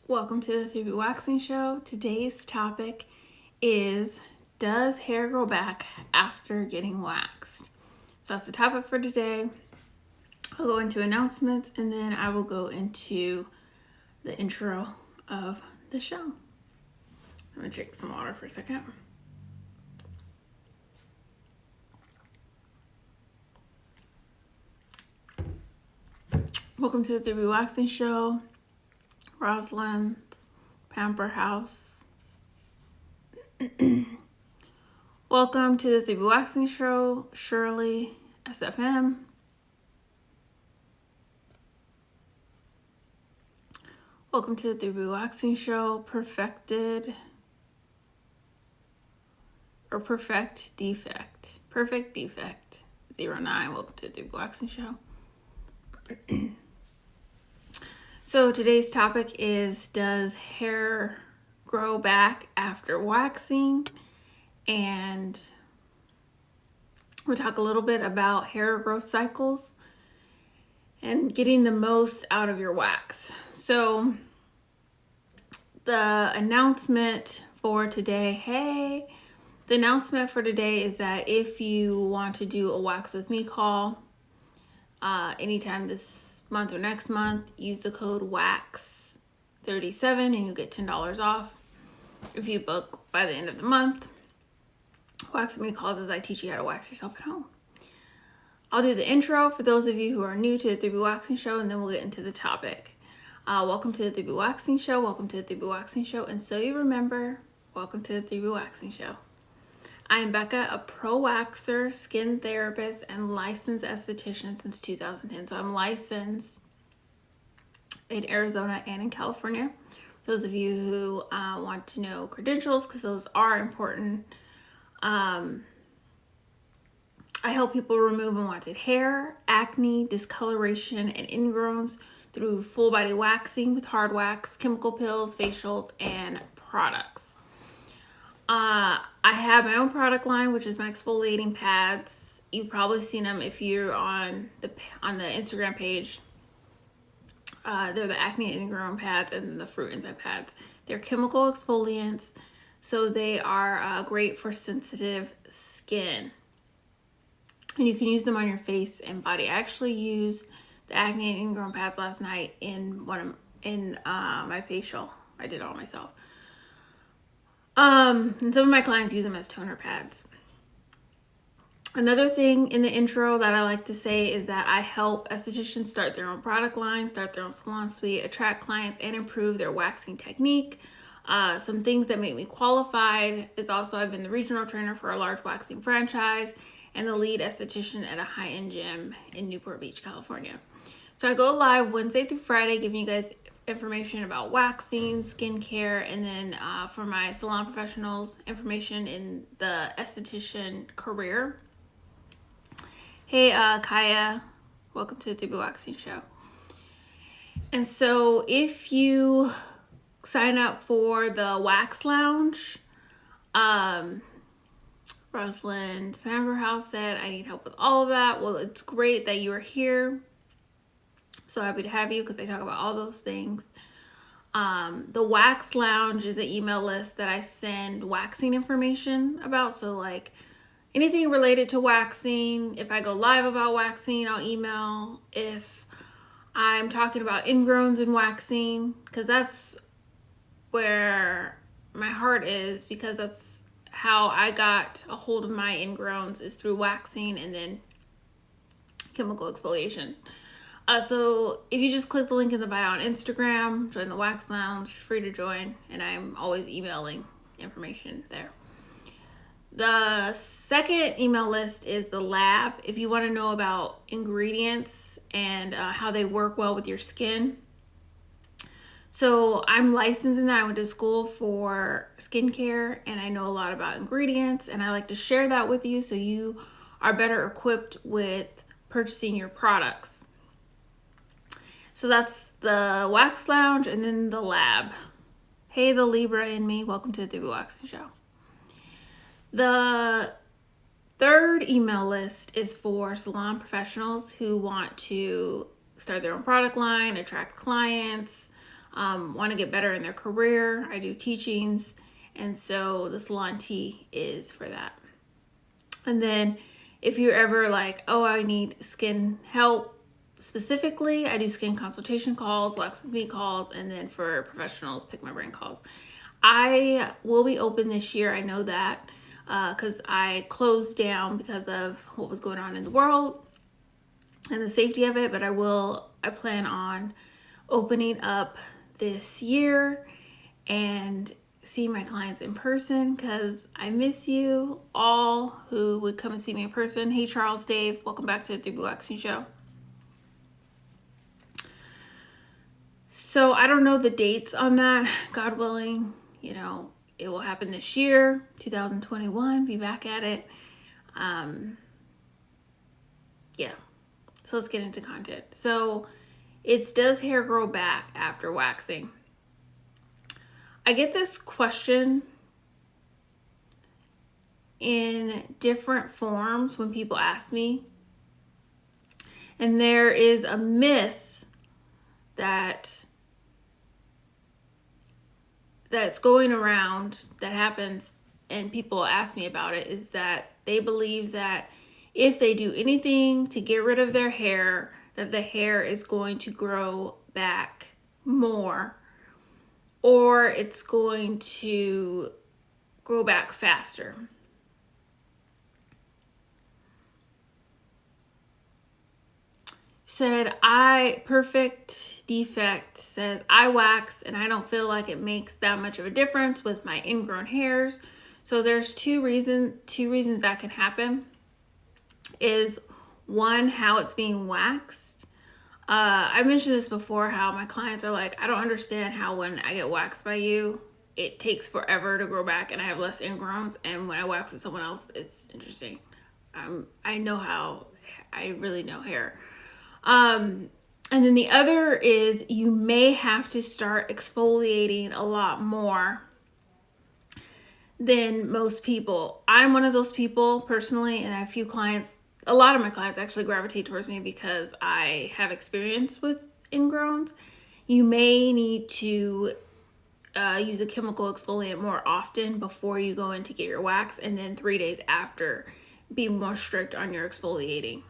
Welcome to the 3B Waxing Show. Today's topic is, does hair grow back after getting waxed? So that's the topic for today. I'll go into announcements and then I will go into the intro of the show. I'm going to drink some water for a second. Welcome to the 3B Waxing Show. Rosalind's Pamper House. Welcome to the 3B Waxing Show, Shirley SFM. Welcome to the 3B Waxing Show, Perfect Defect 09. Welcome to the 3B Waxing Show. So today's topic is, does hair grow back after waxing? And we'll talk a little bit about hair growth cycles and getting the most out of your wax. So the announcement for today, the announcement for today is that if you want to do a wax with me call, anytime this month or next month, use the code WAX37 and you'll get $10 off if you book by the end of the month. Wax with me calls as I teach you how to wax yourself at home. I'll do the intro for those of you who are new to the 3B Waxing Show, and then we'll get into the topic. Welcome to the 3B Waxing Show. Welcome to the 3B Waxing Show. And so you remember, welcome to the 3B Waxing Show. I am Becca, a pro waxer, skin therapist, and licensed esthetician since 2010. So I'm licensed in Arizona and in California. Those of you who want to know credentials, because those are important. I help people remove unwanted hair, acne, discoloration, and ingrowns through full body waxing with hard wax, chemical pills, facials, and products. I have my own product line, which is my exfoliating pads. You've probably seen them if you're on the Instagram page. They're the acne and ingrown pads and the fruit enzyme pads. They're chemical exfoliants, so they are great for sensitive skin. And you can use them on your face and body. I actually used the acne and ingrown pads last night in my facial. I did it all myself. And some of my clients use them as toner pads. Another thing in the intro that I like to say is that I help estheticians start their own product line, start their own salon suite, attract clients, and improve their waxing technique. Some things that make me qualified is also I've been the regional trainer for a large waxing franchise and the lead esthetician at a high-end gym in Newport Beach, California. So I go live Wednesday through Friday, giving you guys information about waxing, skincare, and then for my salon professionals, information in the esthetician career. Hey, Kaya, welcome to the 3B Waxing Show. And so if you sign up for the Wax Lounge, Rosalind's Pamper House said, I need help with all of that. Well, it's great that you are here. So happy to have you because they talk about all those things. The Wax Lounge is an email list that I send waxing information about. So like anything related to waxing, if I go live about waxing, I'll email. If I'm talking about ingrowns and waxing, because that's where my heart is, because that's how I got a hold of my ingrowns, is through waxing and then chemical exfoliation. So if you just click the link in the bio on Instagram, join the Wax Lounge, free to join, and I'm always emailing information there. The second email list is the lab. If you want to know about ingredients and how they work well with your skin. So I'm licensed in that. I went to school for skincare and I know a lot about ingredients, and I like to share that with you so you are better equipped with purchasing your products. So that's the Wax Lounge and then the lab. Hey, the Libra in me. Welcome to the 3B Waxing Show. The third email list is for salon professionals who want to start their own product line, attract clients, want to get better in their career. I do teachings, and so the salon tea is for that. And then if you're ever like, oh, I need skin help specifically, I do skin consultation calls, wax with me calls, and then for professionals, pick my brain calls. I will be open this year. I know that because I closed down because of what was going on in the world and the safety of it. But I plan on opening up this year and see my clients in person because I miss you all who would come and see me in person. Hey, Charles, Dave, welcome back to the 3B Waxing Show. So I don't know the dates on that. God willing, it will happen this year, 2021, be back at it. Yeah, so let's get into content. So does hair grow back after waxing? I get this question in different forms when people ask me. And there is a myth that's going around that happens, and people ask me about it, is that they believe that if they do anything to get rid of their hair, that the hair is going to grow back more, or it's going to grow back faster. Said perfect defect says I wax and I don't feel like it makes that much of a difference with my ingrown hairs. So there's two reasons that can happen. Is one, how it's being waxed. I mentioned this before, how my clients are like, I don't understand how when I get waxed by you, it takes forever to grow back and I have less ingrowns, and when I wax with someone else, it's interesting. I know how, I really know hair. And then the other is you may have to start exfoliating a lot more than most people. I'm one of those people personally, and I have a lot of my clients actually gravitate towards me because I have experience with ingrowns. You may need to use a chemical exfoliant more often before you go in to get your wax, and then 3 days after, be more strict on your exfoliating.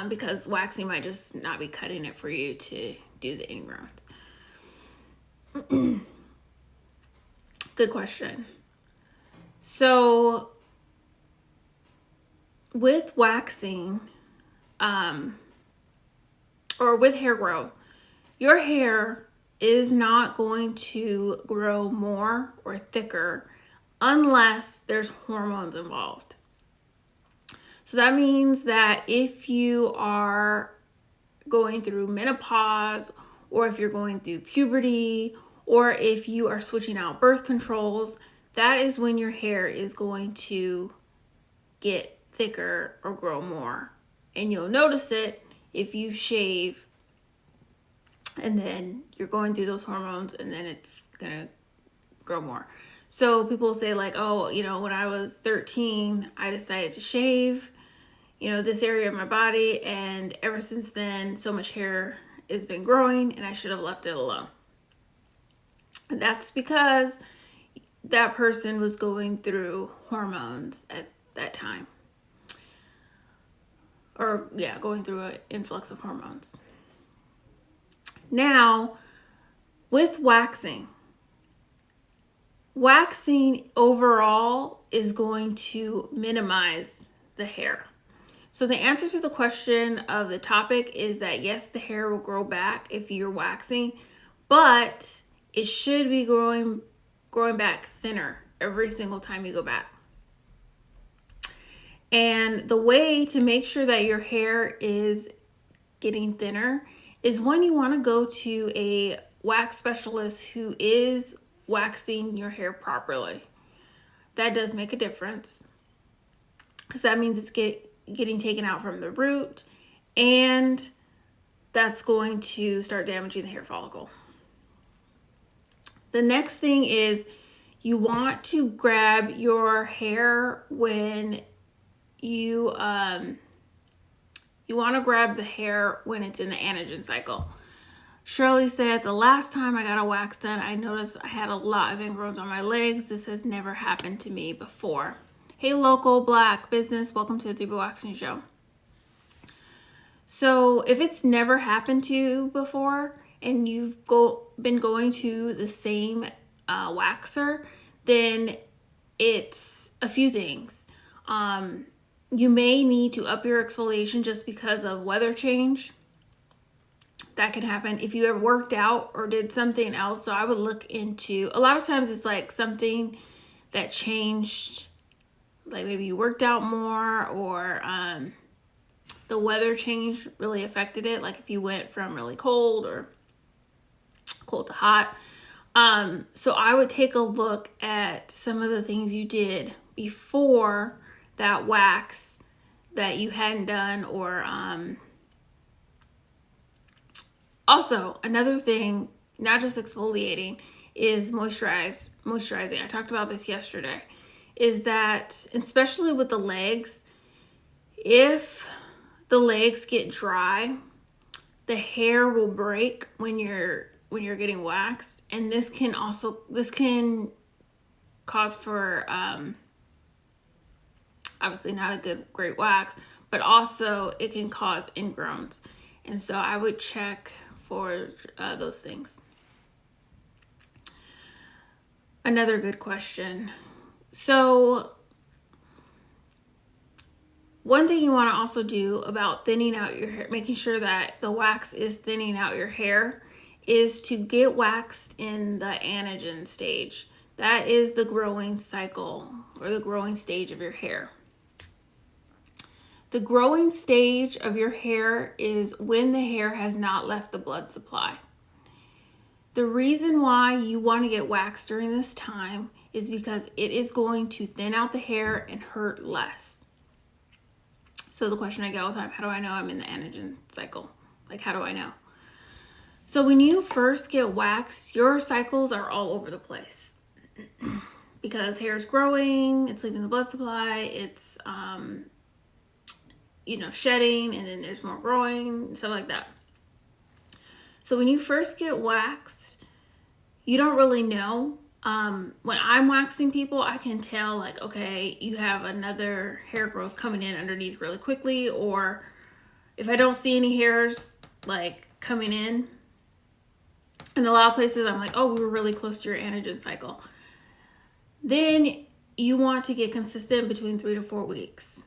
Because waxing might just not be cutting it for you to do the ingrowns. Good question. So with waxing, or with hair growth, your hair is not going to grow more or thicker unless there's hormones involved. So that means that if you are going through menopause, or if you're going through puberty, or if you are switching out birth controls, that is when your hair is going to get thicker or grow more. And you'll notice it if you shave and then you're going through those hormones, and then it's gonna grow more. So people say like, oh, when I was 13, I decided to shave this area of my body, and ever since then so much hair has been growing and I should have left it alone. And that's because that person was going through hormones at that time, or going through an influx of hormones. Now with waxing overall is going to minimize the hair. So the answer to the question of the topic is that yes, the hair will grow back if you're waxing, but it should be growing back thinner every single time you go back. And the way to make sure that your hair is getting thinner is when you want to go to a wax specialist who is waxing your hair properly. That does make a difference, because that means it's getting taken out from the root, and that's going to start damaging the hair follicle. The next thing is you want to grab your hair when you want to grab the hair when it's in the anagen cycle. Shirley said, the last time I got a wax done, I noticed I had a lot of ingrowns on my legs. This has never happened to me before. Hey, local black business, welcome to the Deeper Waxing Show. So if it's never happened to you before and you've been going to the same waxer, then it's a few things. You may need to up your exfoliation just because of weather change. That can happen if you ever worked out or did something else. So I would look into, a lot of times it's like something that changed, like maybe you worked out more, or the weather change really affected it. Like if you went from really cold or cold to hot. So I would take a look at some of the things you did before that wax that you hadn't done, or also another thing, not just exfoliating, is moisturizing. I talked about this yesterday, is that especially with the legs, if the legs get dry, the hair will break when you're getting waxed, and this can cause for obviously not a great wax, but also it can cause ingrowns. And so I would check for those things. Another good question. So one thing you want to also do about thinning out your hair, making sure that the wax is thinning out your hair, is to get waxed in the anagen stage. That is the growing cycle, or the growing stage of your hair. The growing stage of your hair is when the hair has not left the blood supply. The reason why you want to get waxed during this time is because it is going to thin out the hair and hurt less. So the question I get all the time, how do I know I'm in the anagen cycle? Like, how do I know? So when you first get waxed, your cycles are all over the place because hair is growing, it's leaving the blood supply, it's shedding, and then there's more growing, stuff like that. So when you first get waxed, you don't really know. When I'm waxing people, I can tell, like, okay, you have another hair growth coming in underneath really quickly, or if I don't see any hairs like coming in a lot of places, I'm like, oh, we were really close to your anagen cycle. Then you want to get consistent between 3 to 4 weeks.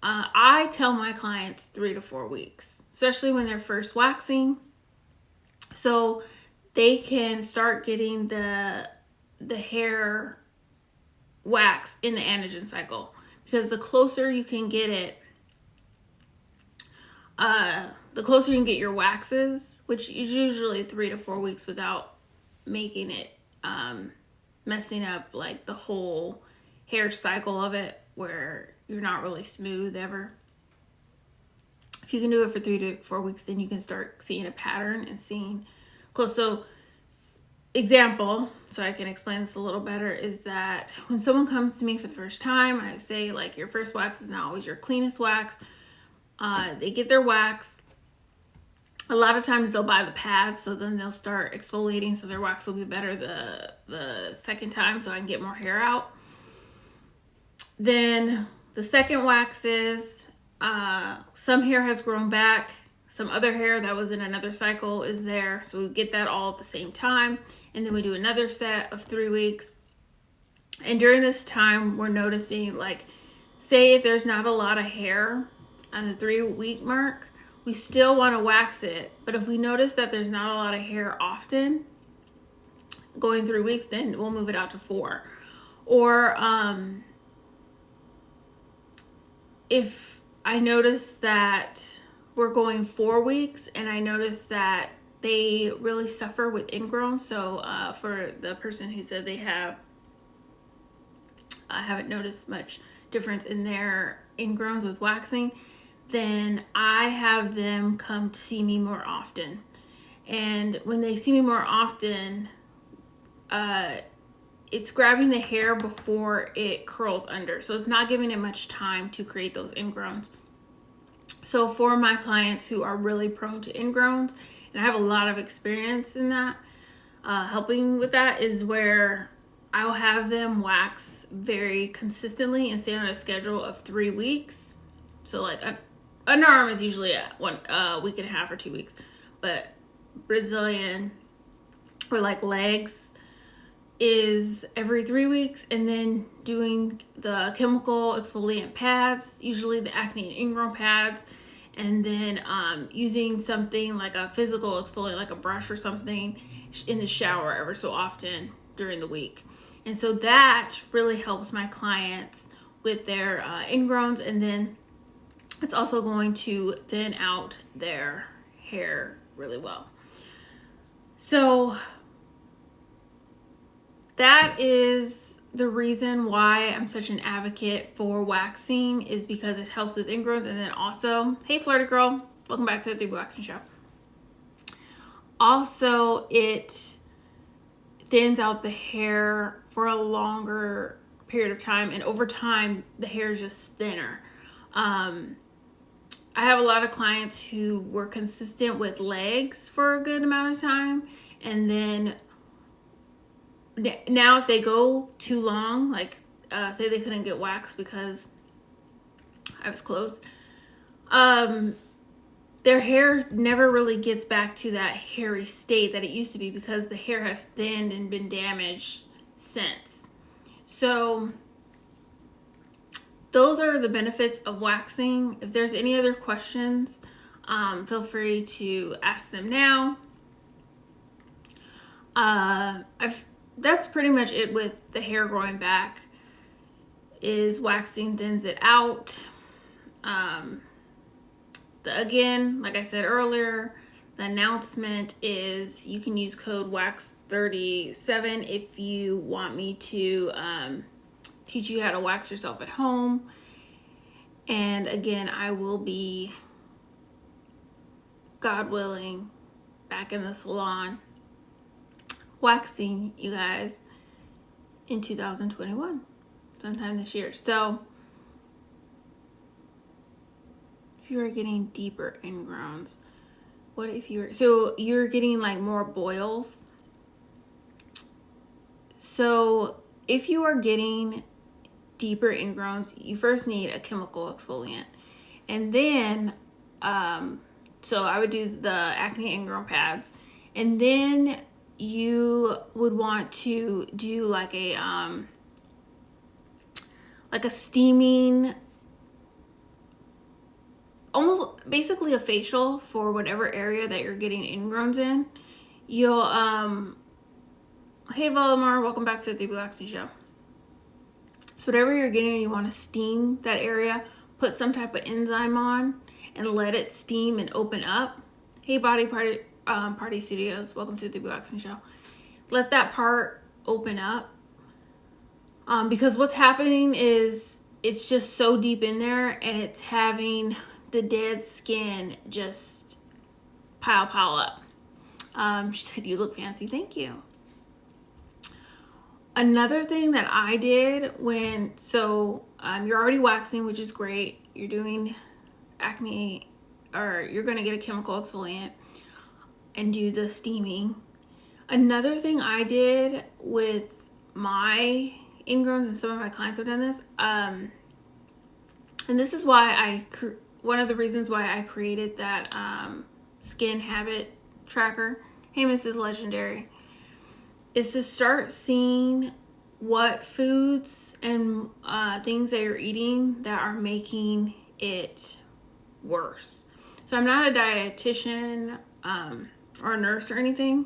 I tell my clients 3 to 4 weeks, especially when they're first waxing, so they can start getting the hair wax in the anagen cycle. Because the closer you can get it, the closer you can get your waxes, which is usually 3 to 4 weeks, without making it messing up like the whole hair cycle of it, where you're not really smooth ever. If you can do it for 3 to 4 weeks, then you can start seeing a pattern and seeing close. So example, so I can explain this a little better, is that when someone comes to me for the first time, I say, like, your first wax is not always your cleanest wax. They get their wax. A lot of times they'll buy the pads, so then they'll start exfoliating, so their wax will be better the second time, so I can get more hair out. Then the second wax is some hair has grown back, some other hair that was in another cycle is there, so we get that all at the same time, and then we do another set of 3 weeks. And during this time, we're noticing, like, say if there's not a lot of hair on the 3-week mark, we still want to wax it. But if we notice that there's not a lot of hair often going 3 weeks, then we'll move it out to 4. Or if I notice that we're going 4 weeks and I notice that they really suffer with ingrowns, so for the person who said they haven't noticed much difference in their ingrowns with waxing, then I have them come to see me more often. And when they see me more often, it's grabbing the hair before it curls under, so it's not giving it much time to create those ingrowns. So for my clients who are really prone to ingrowns and I have a lot of experience in that, helping with that, is where I will have them wax very consistently and stay on a schedule of 3 weeks. So like underarm is usually at 1 week and a half or 2 weeks, but Brazilian or like legs is every 3 weeks, and then doing the chemical exfoliant pads, usually the acne and ingrown pads, and then using something like a physical exfoliant, like a brush or something, in the shower ever so often during the week. And so that really helps my clients with their ingrowns, and then it's also going to thin out their hair really well. So that is the reason why I'm such an advocate for waxing, is because it helps with ingrowns. And then also, hey Flirty Girl, welcome back to the 3B Waxing Show. Also, it thins out the hair for a longer period of time, and over time the hair is just thinner. I have a lot of clients who were consistent with legs for a good amount of time, and then now if they go too long, like say they couldn't get waxed because I was closed, their hair never really gets back to that hairy state that it used to be, because the hair has thinned and been damaged since. So those are the benefits of waxing. If there's any other questions, feel free to ask them now. That's pretty much it with the hair growing back, is waxing thins it out. Again, like I said earlier, the announcement is you can use code WAX37 if you want me to teach you how to wax yourself at home. And again, I will be, God willing, back in the salon waxing you guys in 2021, sometime this year. So if you are getting deeper ingrowns, what if you're getting like more boils? So if you are getting deeper ingrowns, you first need a chemical exfoliant, and then so I would do the acne ingrown pads, and then you would want to do like a steaming, almost basically a facial for whatever area that you're getting ingrowns in. You'll hey Valimar, welcome back to the 3B Waxing Show. So whatever you're getting, you want to steam that area, put some type of enzyme on, and let it steam and open up. Hey Body Party Studios, welcome to the 3B Waxing Show. Let that part open up, because what's happening is it's just so deep in there, and it's having the dead skin just pile up. She said, you look fancy. Thank you. Another thing that I did you're already waxing, which is great. You're doing acne, or you're going to get a chemical exfoliant and do the steaming. Another thing I did with my ingrowns, and some of my clients have done this, and this is why one of the reasons why I created that skin habit tracker, hey Mrs. Legendary, is to start seeing what foods and things that you're eating that are making it worse. So I'm not a dietitian or a nurse or anything,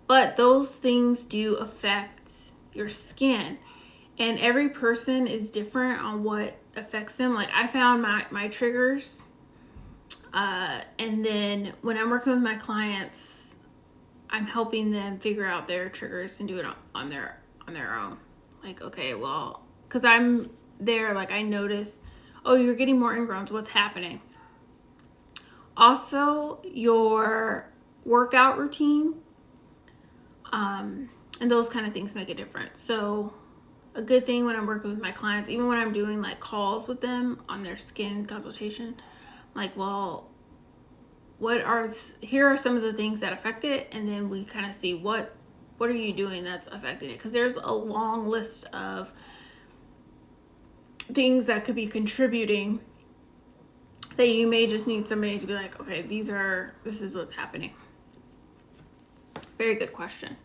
but those things do affect your skin, and every person is different on what affects them. Like I found my triggers, and then when I'm working with my clients, I'm helping them figure out their triggers and do it on their own. Like, okay, well, because I'm there, like I notice, oh, you're getting more ingrowns, what's happening? Also, your workout routine, and those kind of things make a difference. So a good thing when I'm working with my clients, even when I'm doing like calls with them on their skin consultation, like, well, here are some of the things that affect it, and then we kind of see what are you doing that's affecting it, because there's a long list of things that could be contributing that you may just need somebody to be like, okay, this is what's happening. Very good question.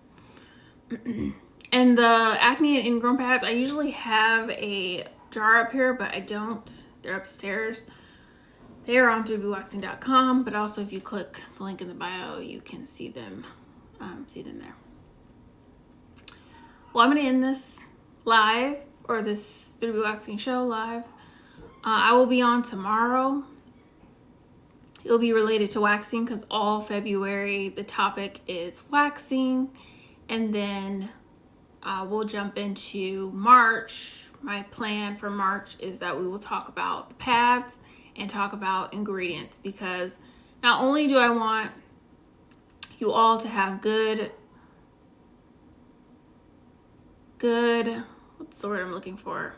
And the acne and ingrown pads, I usually have a jar up here, but I don't. They're upstairs. They are on 3bwaxing.com, but also if you click the link in the bio, you can see them there. Well, I'm going to end this live, or this 3B Waxing show live. I will be on tomorrow. It'll be related to waxing because all February the topic is waxing, and then we'll jump into March. My plan for March is that we will talk about the pads and talk about ingredients, because not only do I want you all to have good, what's the word I'm looking for?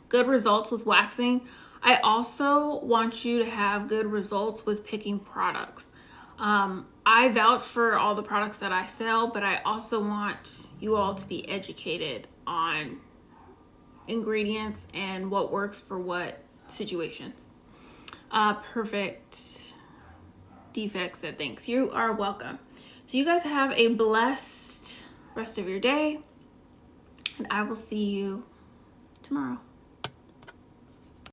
Good results with waxing. I also want you to have good results with picking products. I vouch for all the products that I sell, but I also want you all to be educated on ingredients and what works for what situations. Perfect Defects said thanks. You are welcome. So you guys have a blessed rest of your day, and I will see you tomorrow.